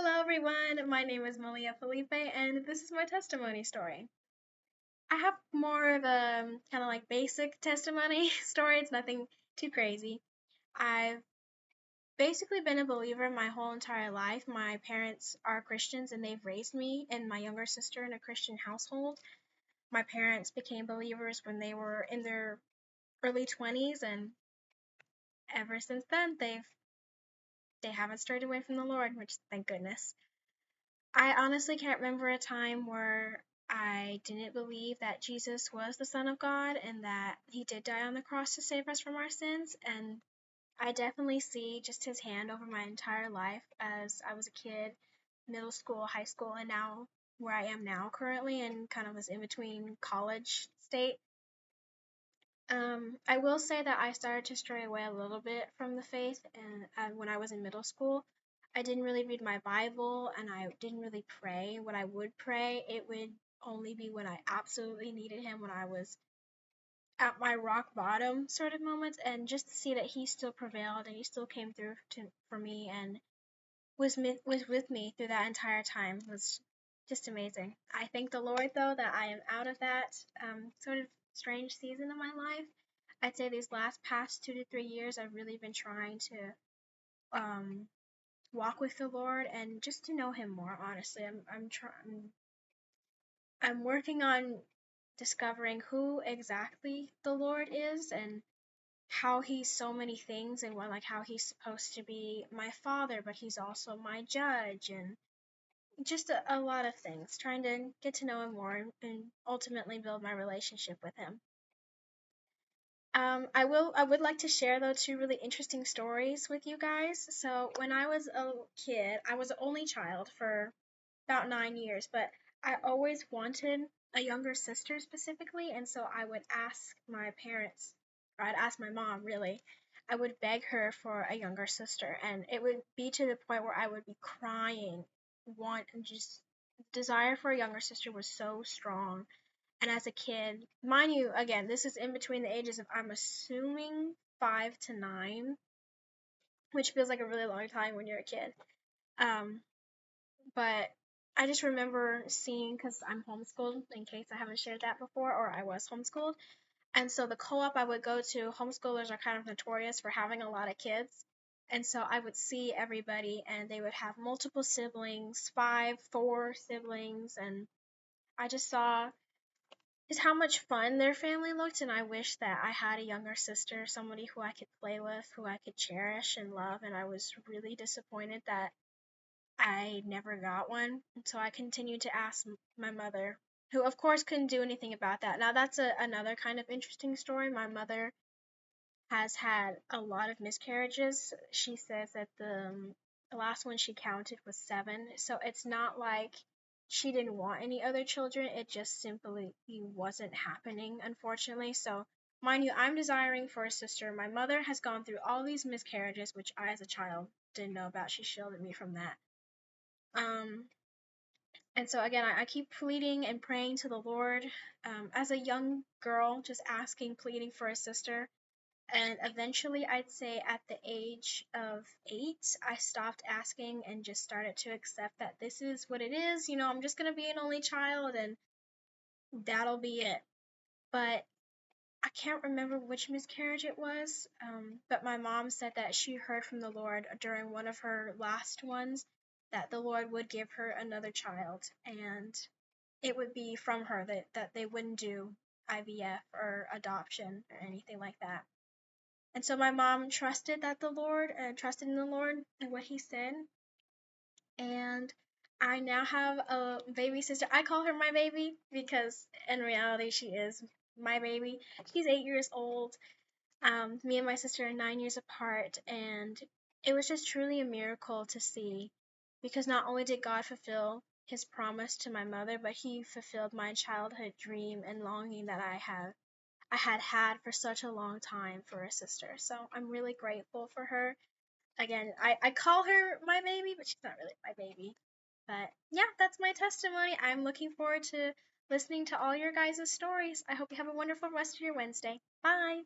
Hello, everyone. My name is Malia Felipe, and this is my testimony story. I have more of a kind of like basic testimony story. It's nothing too crazy. I've basically been a believer my whole entire life. My parents are Christians, and they've raised me and my younger sister in a Christian household. My parents became believers when they were in their early 20s, and ever since then, they haven't strayed away from the Lord, which thank goodness. I honestly can't remember a time where I didn't believe that Jesus was the Son of God and that he did die on the cross to save us from our sins. And I definitely see just his hand over my entire life as I was a kid, middle school, high school, and now where I am now currently in kind of this in between college state. I will say that I started to stray away a little bit from the faith, and when I was in middle school, I didn't really read my Bible, and I didn't really pray. When I would pray, it would only be when I absolutely needed Him, when I was at my rock bottom sort of moments, and just to see that He still prevailed and He still came through for me and was with me through that entire time was just amazing. I thank the Lord though that I am out of that sort of strange season of my life. I'd say these past 2 to 3 years, I've really been trying to walk with the Lord and just to know Him more. Honestly, I'm working on discovering who exactly the Lord is and how he's so many things and what like how he's supposed to be my father, but he's also my judge and just a lot of things, trying to get to know him more and ultimately build my relationship with him. I would like to share though two really interesting stories with you guys. So when I was a kid, I was the only child for about 9 years, but I always wanted a younger sister specifically, and so I would ask my parents, or I'd ask my mom really. I would beg her for a younger sister, and it would be to the point where I would be crying, want and just desire for a younger sister was so strong. And as a kid, mind you, again, this is in between the ages of I'm assuming 5 to 9, which feels like a really long time when you're a kid. Um, but I just remember seeing, because I'm homeschooled, in case I haven't shared that before, or I was homeschooled. And so the co op I would go to, homeschoolers are kind of notorious for having a lot of kids. And so I would see everybody, and they would have multiple siblings, 5, 4 siblings. And I just saw just how much fun their family looked. And I wish that I had a younger sister, somebody who I could play with, who I could cherish and love. And I was really disappointed that I never got one, and so I continued to ask my mother, who of course couldn't do anything about that. Now that's another kind of interesting story. My mother has had a lot of miscarriages. She says that the last one she counted was 7. So it's not like she didn't want any other children. It just simply wasn't happening, unfortunately. So mind you, I'm desiring for a sister. My mother has gone through all these miscarriages, which I as a child didn't know about. She shielded me from that. Um, and so again, I keep pleading and praying to the Lord as a young girl, just asking, pleading for a sister. And eventually, I'd say at the age of 8, I stopped asking and just started to accept that this is what it is. You know, I'm just going to be an only child and that'll be it. But I can't remember which miscarriage it was, but my mom said that she heard from the Lord during one of her last ones that the Lord would give her another child, and it would be from her, that they wouldn't do IVF or adoption or anything like that. And so my mom trusted in the Lord and what He said, and I now have a baby sister. I call her my baby because in reality she is my baby. She's 8 years old. Me and my sister are 9 years apart, and it was just truly a miracle to see, because not only did God fulfill His promise to my mother, but He fulfilled my childhood dream and longing that I had for such a long time for a sister. So I'm really grateful for her. Again, I call her my baby, but she's not really my baby. But yeah, that's my testimony. I'm looking forward to listening to all your guys' stories. I hope you have a wonderful rest of your Wednesday. Bye.